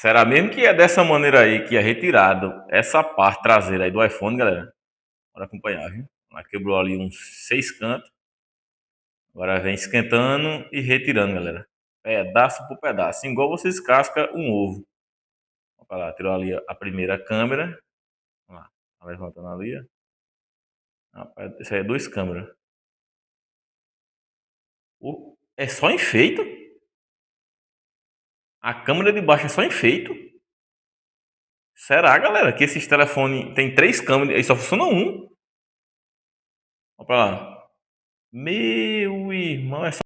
Será mesmo que é dessa maneira aí que é retirado essa parte traseira aí do iPhone, galera? Bora acompanhar, viu? Ela quebrou ali uns 6 cantos. Agora vem esquentando e retirando, galera. Pedaço por pedaço. Igual você descasca um ovo. Olha lá, tirou ali a primeira câmera. Olha lá, tá levantando ali, ó. Rapaz, isso aí é 2 câmeras. É só enfeito? A câmera de baixo é só enfeito? Será, galera, que esses telefones tem 3 câmeras e só funciona um? Olha pra lá. Meu irmão, é só